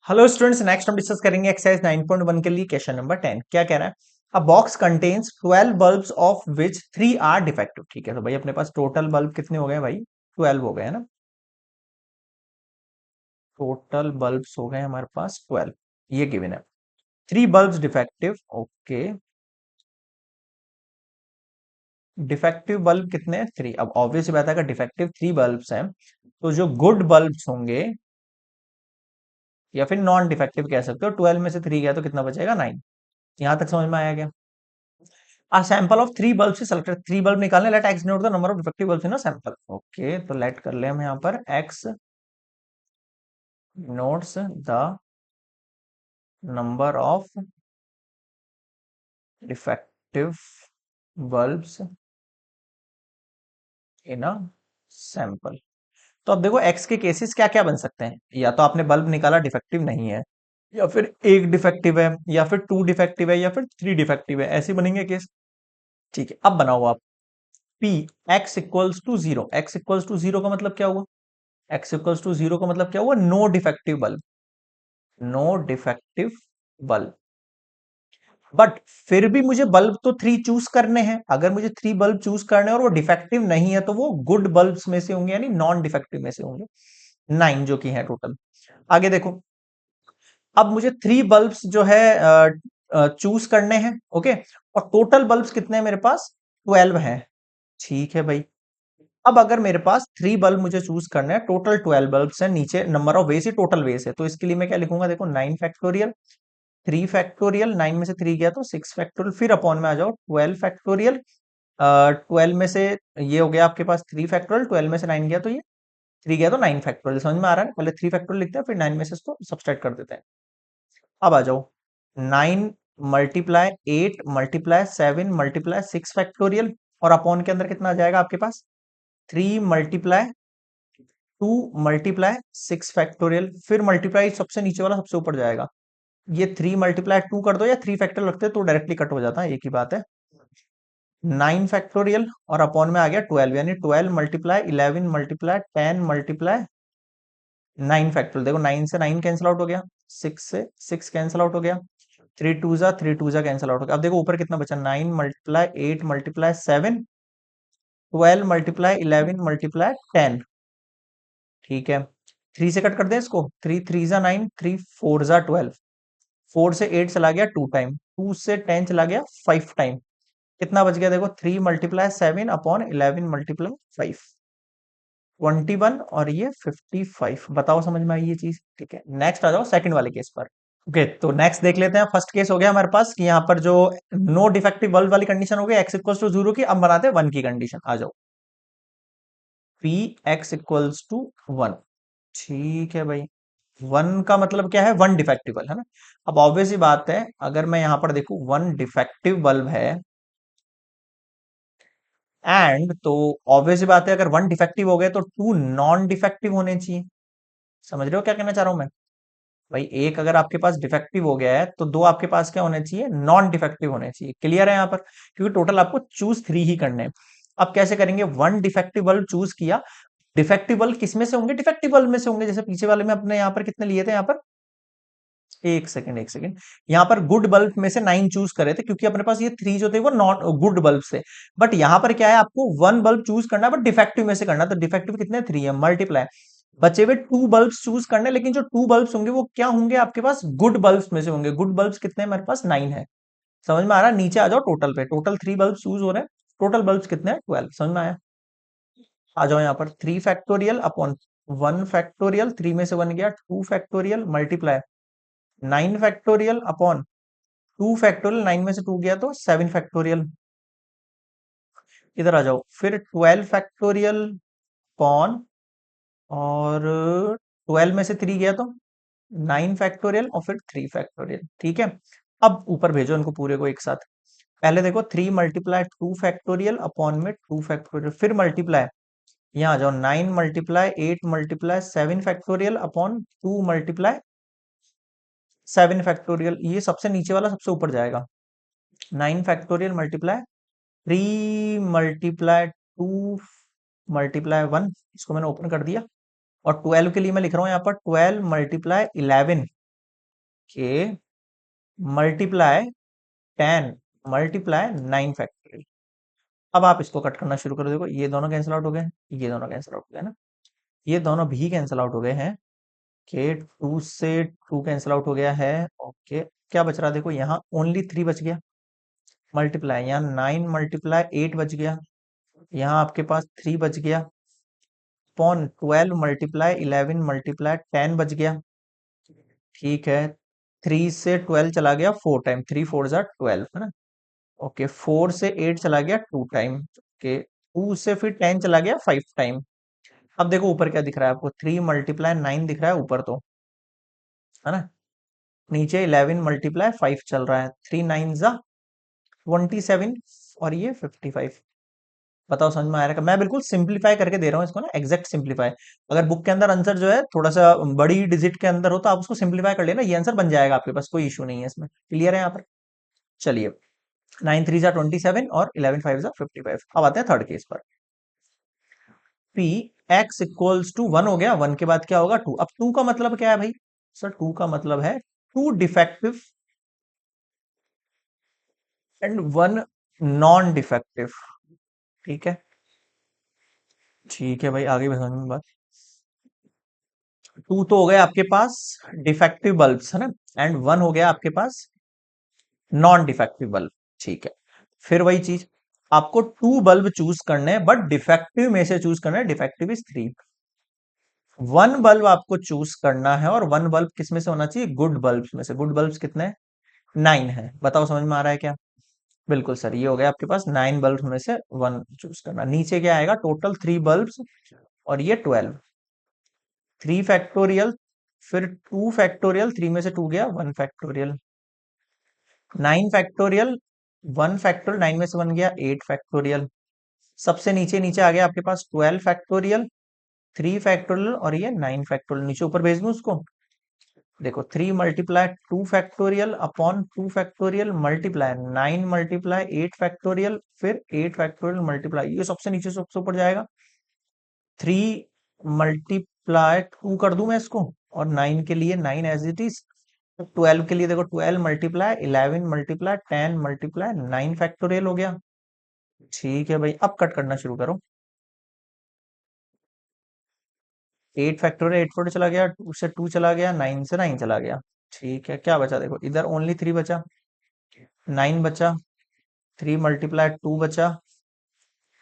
Hello students, next हम discuss करेंगे exercise 9.1 के लिए क्वेश्चन नंबर 10। क्या कह रहा है? A box contains 12 bulbs of which 3 are defective. ठीक है, तो भाई अपने पास टोटल बल्ब कितने हो गए भाई? 12 हो गए है ना। टोटल बल्ब्स हो गए हमारे पास 12। ये गिवन है। 3 bulbs defective. Okay, defective bulb कितने हैं? 3। अब ऑब्वियस बात है, अगर डिफेक्टिव 3 बल्ब्स हैं तो जो गुड बल्ब्स होंगे या फिर नॉन डिफेक्टिव कह सकते हो, 12 में से 3 गया तो कितना बचेगा? 9। यहां तक समझ में आया क्या? A sample of 3 bulbs is selected। 3 bulb निकालने, late x denote the number of defective bulbs in a sample। Okay, तो लेट कर ले हम यहाँ पर x notes the number of defective bulbs in a sample। तो अब देखो x के केसेस क्या क्या बन सकते हैं। या तो आपने बल्ब निकाला डिफेक्टिव नहीं है, या फिर एक डिफेक्टिव है, या फिर 2 डिफेक्टिव है, या फिर 3 डिफेक्टिव है। ऐसे बनेंगे केस। ठीक है, अब बनाओ आप p x equals to zero. x equals to zero का मतलब क्या हुआ? x इक्वल्स टू जीरो का मतलब क्या हुआ? No defective bulb. No defective bulb. But फिर भी मुझे बल्ब तो 3 चूज करने हैं। अगर मुझे 3 बल्ब चूज करने हैं और वो डिफेक्टिव नहीं है तो वो गुड बल्ब्स में से होंगे, यानी नॉन डिफेक्टिव में से होंगे। 9 जो कि है टोटल। आगे देखो, अब मुझे 3 बल्ब्स जो है चूज करने हैं। ओके, और टोटल बल्ब्स कितने हैं मेरे पास? 12 हैं। ठीक है भाई। अब अगर मेरे पास 3 बल्ब मुझे चूज करना है, टोटल 12 बल्ब्स हैं, नीचे नंबर ऑफ वेज ही टोटल वेज है, तो इसके लिए मैं क्या लिखूंगा? देखो, 9 फैक्टोरियल, 3 फैक्टोरियल, 9 में से 3 गया तो 6 फैक्टोरियल, फिर अपॉन में आ जाओ 12 फैक्टोरियल। 12 में से ये हो गया आपके पास 3 फैक्टोरियल, 12 में से 9 गया तो ये 3 गया तो 9 फैक्टोरियल। समझ में आ रहा है? पहले 3 फैक्टोरियल लिखते हैं, फिर 9 में से इसको सब्सट्रैक्ट कर देते हैं। अब आ जाओ, 9 मल्टीप्लाई 8 मल्टीप्लाई 7 मल्टीप्लाई 6 फैक्टोरियल, और अपॉन के अंदर कितना आ जाएगा आपके पास? 3 मल्टीप्लाई 2 मल्टीप्लाई 6 फैक्टोरियल, फिर मल्टीप्लाई सबसे नीचे वाला सबसे ऊपर जाएगा। ये 3 मल्टीप्लाई 2 कर दो, या 3 फैक्टोरियल रखते तो डायरेक्टली कट हो जाता है, एक ही बात है। 9 फैक्टोरियल और अपॉन में आ गया 12, यानी 12 मल्टीप्लाई 11 मल्टीप्लाई 10 मल्टीप्लाई 9 फैक्टोरियल। देखो, 9 से 9 कैंसिल आउट हो गया, 6 से 6 कैंसिल आउट हो गया, 3 2 जा कैंसिल आउट हो गया। अब देखो ऊपर कितना बचा? 9 मल्टीप्लाई 8 मल्टीप्लाई 7, 12 मल्टीप्लाई 11 मल्टीप्लाई 10। ठीक है, 3 से कट कर दें इसको। 3 3 जा 9, 3 4 जा 12, 4 से 8 चला गया 2 टाइम, 2 से 10 चला गया 5 टाइम। कितना बच गया? देखो, 3 मल्टीप्लाई 7 अपॉन 11 मल्टीप्लाई 5, 21, और ये 55। बताओ समझ में आई ये चीज? ठीक है, नेक्स्ट आ जाओ सेकंड वाले केस पर। ओके, तो नेक्स्ट देख लेते हैं। फर्स्ट केस हो गया हमारे पास कि यहाँ पर जो नो डिफेक्टिव बल्ब वाली कंडीशन हो गई, एक्स इक्वल्स टू जीरो की। अब बनाते हैं 1 की कंडीशन। आ जाओ, पी एक्स इक्वल्स टू 1। ठीक है भाई, 1 का मतलब क्या है? 1 डिफेक्टिव बल्ब है ना। अब ऑब्वियस ही बात है, अगर मैं यहां पर देखूं 1 डिफेक्टिव बल्ब है, एंड तो ऑब्वियस ही बात है, अगर 1 डिफेक्टिव हो गए तो 2 नॉन डिफेक्टिव होने चाहिए। समझ रहे हो क्या कहना चाह रहा हूं मैं? भाई एक अगर आपके पास डिफेक्टिव हो गया है तो 2 आपके पास क्या होने चाहिए? नॉन डिफेक्टिव होने चाहिए। क्लियर है यहाँ पर? क्योंकि टोटल आपको चूज 3 ही करने हैं। अब कैसे करेंगे? 1 डिफेक्टिव बल्ब चूज किया। डिफेक्टिव बल्ब किसमें से होंगे? डिफेक्टिव बल्ब में से होंगे। जैसे पीछे वाले में अपने यहाँ पर कितने लिए थे? यहाँ पर एक सेकंड, एक सेकंड। यहाँ पर गुड बल्ब में से 9 चूज करे थे, क्योंकि अपने पास ये 3 जो थे वो नॉट गुड बल्ब से। बट यहाँ पर क्या है? आपको 1 बल्ब चूज करना है, बट डिफेक्टिव में से करना है। तो डिफेक्टिव कितने? 3 है, मल्टीप्लाई। बचे हुए 2 बल्ब चूज करने, लेकिन जो 2 बल्ब होंगे वो क्या होंगे? आपके पास गुड बल्ब में से होंगे। गुड बल्ब कितने हैं? मेरे पास 9 है। समझ में आ रहा है? नीचे आ जाओ टोटल पे। टोटल 3 बल्ब चूज हो रहे हैं, टोटल बल्ब कितने हैं? 12। समझ में आया? आ जाओ यहाँ पर, 3 फैक्टोरियल अपॉन 1 फैक्टोरियल, 3 में से 1 गया, 2 factorial multiply 9 factorial upon 2 factorial, 9 में से 2 गया तो 7 फैक्टोरियल। इधर आ जाओ, फिर 12 फैक्टोरियल अपॉन, और 12 में से 3 गया तो 9 फैक्टोरियल, और फिर 3 फैक्टोरियल। ठीक है, अब ऊपर भेजो इनको पूरे को एक साथ। पहले देखो, 3 मल्टीप्लाई 2 फैक्टोरियल अपॉन में 2 फैक्टोरियल, फिर मल्टीप्लाई, यहाँ आ जाओ, 9 multiply 8 multiply 7 factorial upon 2 multiply 7 factorial. ये सबसे नीचे वाला सबसे ऊपर जाएगा। 9 फैक्टोरियल मल्टीप्लाई 3 मल्टीप्लाई 2 मल्टीप्लाई 1, इसको मैंने ओपन कर दिया। और 12 के लिए मैं लिख रहा हूं यहाँ पर 12 मल्टीप्लाई 11 के मल्टीप्लाई 10 मल्टीप्लाई 9 फैक्टोरियल। अब आप इसको कट करना शुरू करो। देखो ये दोनों कैंसिल आउट हो गए, ये दोनों कैंसिल आउट हो गए ना, ये दोनों भी कैंसिल आउट हो गए हैं। के 2 से 2 कैंसिल आउट हो गया है। ओके, क्या बच रहा है? देखो यहाँ ओनली 3 बच गया। मल्टीप्लाई यहाँ 9 मल्टीप्लाई 8 बच गया, यहाँ आपके पास 3 बच गया। पॉन 12 मल्टीप्लाई 11 मल्टीप्लाई 10 बच गया। ठीक है, 3 से 12 चला गया 4 टाइम, 3 4 जा 12 है ना। ओके, 4 से 8 चला गया 2 टाइम। ओके, 2 से फिर 10 चला गया 5 टाइम। अब देखो ऊपर क्या दिख रहा है आपको, 3 मल्टीप्लाई 9 दिख रहा है ऊपर तो, है ना। नीचे 11 मल्टीप्लाई 5 चल रहा है, 3 9 जा 27 और ये 55। बताओ समझ में आ रहा है? मैं बिल्कुल सिंपलीफाई करके दे रहा हूँ इसको ना, एग्जैक्ट सिंपलीफाई। अगर बुक के अंदर आंसर जो है थोड़ा सा बड़ी डिजिट के अंदर हो तो आप उसको सिंपलीफाई कर लेना, ये आंसर बन जाएगा आपके पास, कोई इशू नहीं है इसमें। क्लियर है यहाँ पर? चलिए, 9 3 जा 27 और 11 5 जा 55। अब आते हैं थर्ड केस पर। पी एक्स इक्वल्स टू 1 हो गया, 1 के बाद क्या होगा? 2। अब 2 का मतलब क्या है भाई? सर 2 का मतलब है 2 डिफेक्टिव एंड 1 नॉन डिफेक्टिव। ठीक है, ठीक है भाई, आगे भी समझ में बात। 2 तो हो गया आपके पास डिफेक्टिव बल्ब्स, है ना, एंड 1 हो गया आपके पास नॉन डिफेक्टिव बल्ब। ठीक है, फिर वही चीज, आपको 2 बल्ब चूज करने हैं बट डिफेक्टिव में से चूज करना है, डिफेक्टिव इज 3। 1 बल्ब आपको चूज करना है और 1 बल्ब किस में से होना चाहिए? गुड बल्ब्स में से। गुड बल्ब्स कितने हैं? 9 है। बताओ समझ में आ रहा है क्या? बिल्कुल सर, ये हो गया आपके पास 9 बल्ब में से 1 चूज करना। नीचे क्या आएगा? टोटल 3 बल्ब्स और ये 12। 3 फैक्टोरियल, फिर 2 फैक्टोरियल, 3 में से 2 गया 1 फैक्टोरियल। 9 फैक्टोरियल, 1 फैक्टोरियल, 9 में से 1 गया 8 फैक्टोरियल। सबसे नीचे नीचे आ गया आपके पास 12 फैक्टोरियल, 3 फैक्टोरियल और ये 9 फैक्टोरियल। नीचे ऊपर भेज दूं उसको? देखो 3 multiply 2 factorial upon 2 factorial multiply 9 multiply 8 factorial, फिर 8 फैक्टोरियल मल्टीप्लाई, ये सबसे नीचे से सबसे ऊपर जाएगा। 3 मल्टीप्लाई 2 कर दूं मैं इसको, और 9 के लिए 9 एज इट इज। 12 के लिए देखो 12 मल्टीप्लाई 11 मल्टीप्लाई 10 मल्टीप्लाई 9 फैक्टोरियल हो गया। ठीक है भाई, अब कट करना शुरू करो। 8 फैक्टोरियल 8 4 चला गया, 2 से 2 चला गया, 9 से 9 चला गया। ठीक है, क्या बचा? देखो इधर ओनली 3 बचा, 9 बचा, 3 मल्टीप्लाई 2 बचा,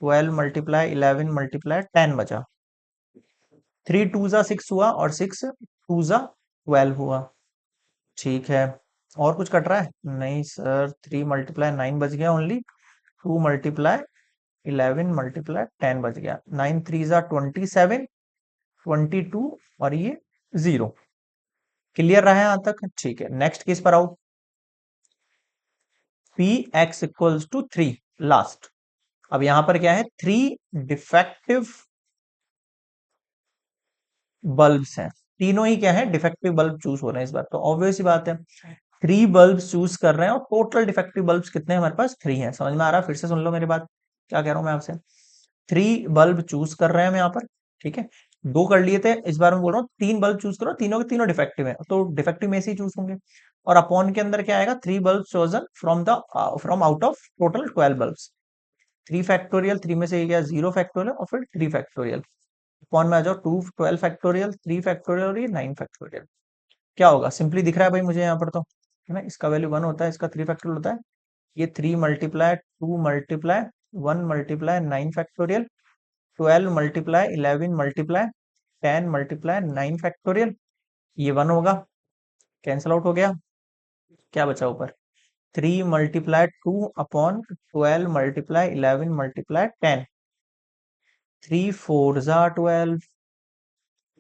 12 मल्टीप्लाई 11 मल्टीप्लाई 10 बचा। 3 2 जा 6 हुआ और 6 2 जा 12 हुआ। ठीक है, और कुछ कट रहा है? नहीं सर, 3 मल्टीप्लाई 9 बच गया ओनली, 2 मल्टीप्लाई 11 मल्टीप्लाई 10 बच गया। 9 3 जा 27, 22 और ये 0। क्लियर रहा है यहां तक? ठीक है, नेक्स्ट केस पर आओ। P X equals to 3 last. अब यहां पर क्या है? 3 डिफेक्टिव बल्ब्स हैं, तीनों ही क्या है? डिफेक्टिव बल्ब चूज हो रहे हैं इस बार, तो ऑब्वियस ही बात है 3 बल्ब चूज कर रहे हैं, और टोटल डिफेक्टिव बल्ब्स कितने हैं हमारे पास? 3 हैं। समझ में आ रहा है? फिर से सुन लो मेरी बात, क्या कह रहा हूं मैं आपसे। 3 बल्ब चूज कर रहे हैं हम यहाँ पर, ठीक है। 2 कर लिए थे, इस बार मैं बोल रहा हूँ 3 बल्ब चूज करो, तीनों के तीनों डिफेक्टिव है, तो डिफेक्टिव में से ही चूज होंगे। और अपॉन के अंदर क्या आएगा? 3 bulb chosen from the from out of total 12 bulbs. 3 factorial, 3 में से ये गया 0 फैक्टोरियल और फिर 3 फैक्टोरियल। अपॉन में आ जाओ 2 12 फैक्टोरियल, 3 फैक्टोरियल और ये 9 फैक्टोरियल। क्या होगा? सिंपली दिख रहा है भाई मुझे यहाँ पर तो, है ना, इसका वैल्यू 1 होता है, इसका 3 फैक्टोरियल होता है। ये 3 multiply 2 multiply 1 multiply 9 factorial, 12 multiply 11 multiply 10 multiply 9 factorial, ये 1 होगा, कैंसिल आउट हो गया। क्या बचा ऊपर? 3 मल्टीप्लाई 2 अपॉन 12 मल्टीप्लाई 11 मल्टीप्लाई 10, 3 4 जा 12,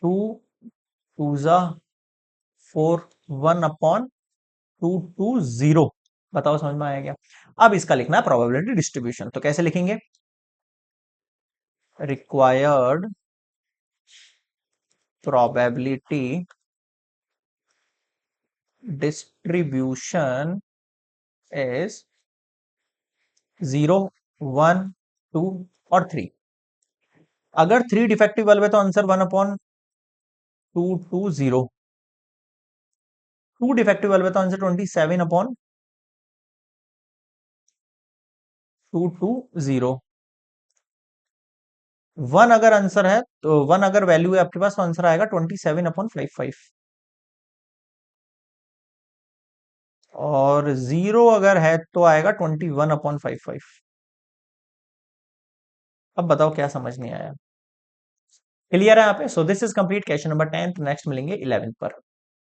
2 2 जा 4, 1 अपॉन 2 2 0। बताओ समझ में आया क्या? अब इसका लिखना है प्रोबेबिलिटी डिस्ट्रीब्यूशन, तो कैसे लिखेंगे? रिक्वायर्ड प्रोबेबिलिटी डिस्ट्रीब्यूशन इज 0 1 2 और 3। अगर 3 डिफेक्टिव बल्ब है तो answer 1 upon 2 2 0। Two defective bulb है तो आंसर 27/220। वन अगर आंसर है तो वन अगर वैल्यू है आपके पास तो आंसर आएगा 27/55। और जीरो अगर है तो आएगा 21/55। अब बताओ क्या समझ नहीं आया। क्लियर है यहाँ पे? So this is complete question number 10। Next मिलेंगे 11 पर।